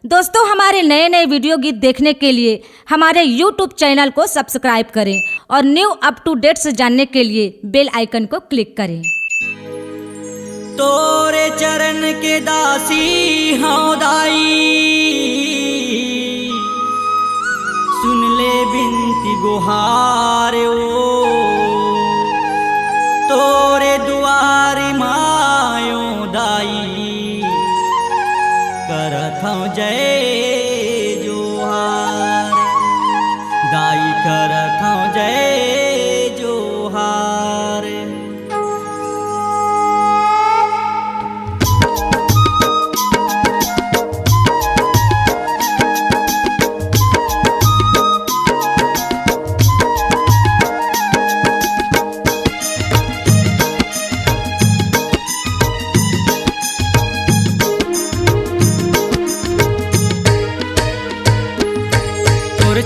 दोस्तों, हमारे नए नए वीडियो गीत देखने के लिए हमारे YouTube चैनल को सब्सक्राइब करें और न्यू अप टू डेट्स जानने के लिए बेल आइकन को क्लिक करें। तोरे चरण के दासी हूँ दाई, सुन ले बिनती गुहार ओ। तोरे दुआरी मायो दाई, करत हूँ जय जोहार। दाई करत हूँ जय जोहार।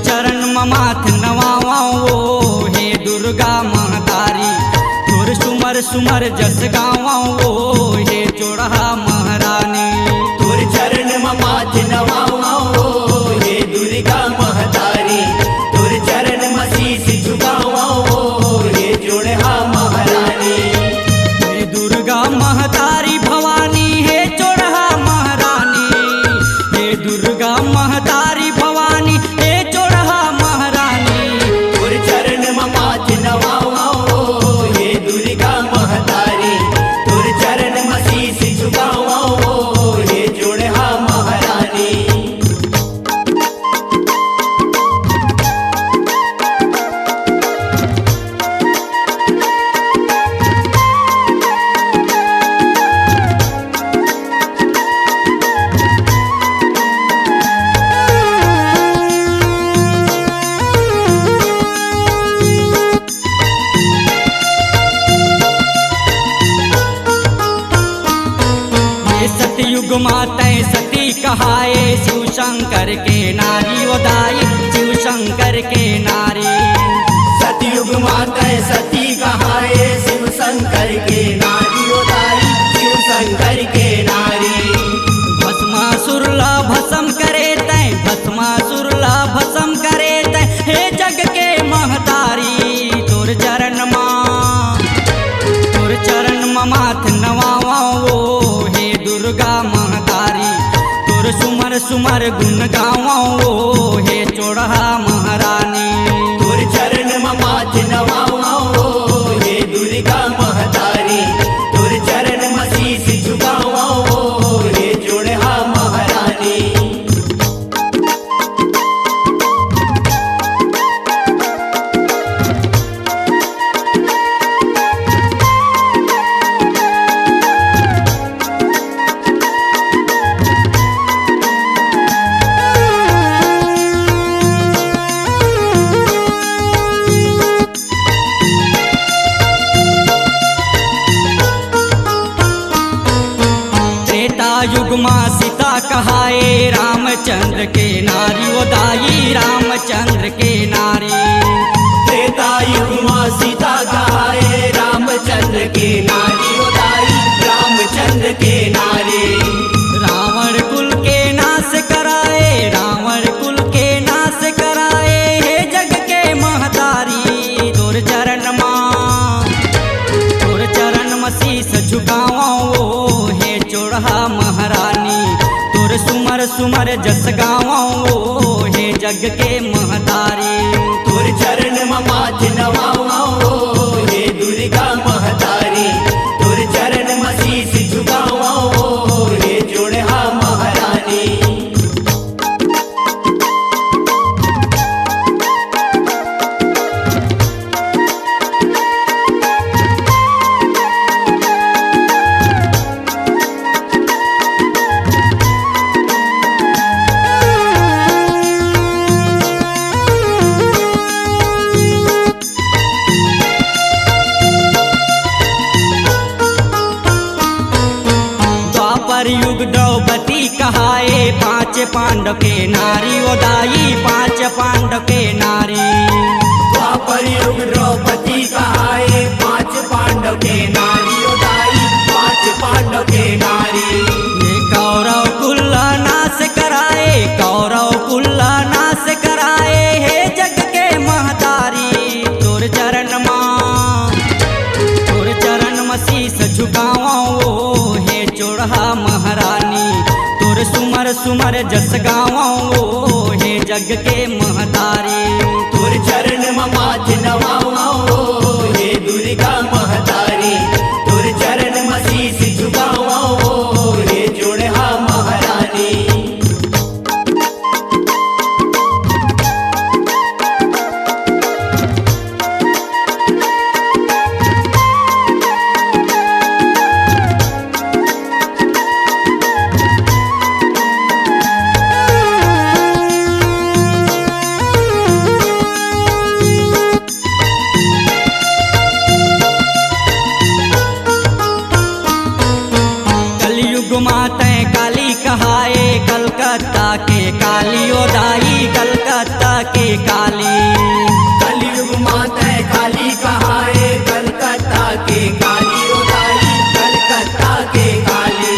चरण ममाथ नवाओ हे दुर्गा महतारी। तोर सुमर सुमर जस गाओ हे चोरहा महारानी। तोर चरण ममाथ नवाओ हे दुर्गा महतारी। तोर चरण मसीस झुकाओ हे चोरहा महारानी। हे दुर्गा महतारी भवानी हे चोरहा महारानी। हे दुर्गा महतारी भवानी सतयुग माता सती कहाए शिव शंकर के नारी ओ दाई। शिव शंकर के नारी सतयुग माता सती कहाए शिव शंकर के नारी ओ दाई। शिव शंकर के नारी भस्मासुर ला भस्म करे तय। भस्मासुर ला भस्म करे तय हे जग के महतारी। तोर चरण माथ नवाओ हे दुर्गा महतारी। तोर सुमर सुमर गुण गाओ हे चोरहा महारानी। तोर चरण माथ नवाओ हे दुर्गा महतारी। तोर चरण मसीस झुकाओ हे चोरहा महारानी। युग माँ सीता कहाए रामचंद्र के नारी ओ दाई। रामचंद्र के नारी त्रेता युग माँ सीता कहाए रामचंद्र के नारी ओ दाई। रामचंद्र के नारी रावण कुल के नाश कराए। रावण कुल के नाश कराए हे जग के महतारी। तोर चरण शीस झुकाओ हे चोरहा महारानी। तोर सुमर सुमर जस गाओ हे जग के महतारी। तोर चरण माथ नवाओ हे दुर्गा महतारी। तोर चरण मसीस झुकाओ हे चोरहा महारानी। युग द्रौपदी कहाए पांच पांडव के नारी ओ दाई। पांच पांडव के नारी द्वापर युग द्रौपदी कहाए पांच पांडव के नारी ओ दाई। पांच पांडव के नारी कौरव कुल नाश कराए। सुमर जस गावो हे जग के महतारी। तुर चरण माथ नवाओ हे दुर्गा महतारी। तुर चरण शीस झुकाओ हे जोड़हा महारानी। माते काली कहाए कलकत्ता के काली ओ दाई कलकत्ता के काली। कलयुग माता काली कहाए कलकत्ता के काली ओ दाई कलकत्ता के काली।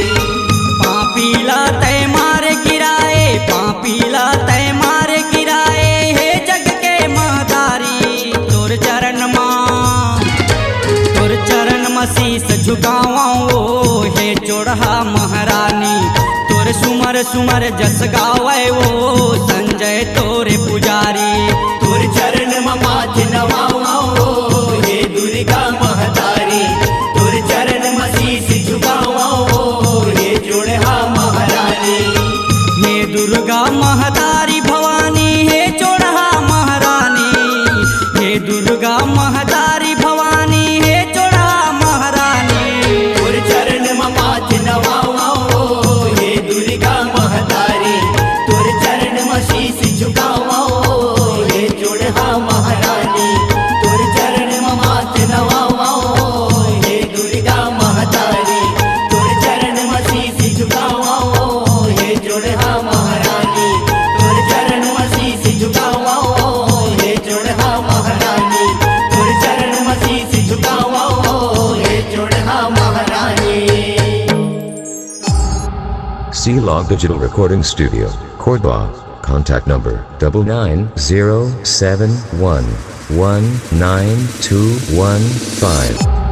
पापीला तय मार गिराए पापीला तय मार गिराए हे जग के महतारी। तोर चरण शीस झुकाओ हे जोड़हा महारानी। तोर सुमर सुमर जस गावे वो संजय तोरे पुजारी। तुर चरण माथ नवाओ हे दुर्गा महतारी। तुर चरण शीस झुकाओ हे जोड़हा महारानी। हे दुर्गा महतारी भवानी हे जोड़हा महारानी। हे दुर्गा महतारी भवानी हे जोड़हा महारानी। तुर चरण माथ नवाओ हे दुर्गा महतारी। तुर चरण शीस झुकाओ हे जोड़हा महारानी। तुर चरण माथ नवाओ हे दुर्गा महतारी। तुर चरण शीस झुकाओ हे जोड़हा महारानी। तुर चरण शीस झुकाओ हे जोड़हा महारानी। तुर चरण शीस झुकाओ हे जोड़हा महारानी। C-Log Digital Recording Studio, Cordoba. Contact number 99071192115.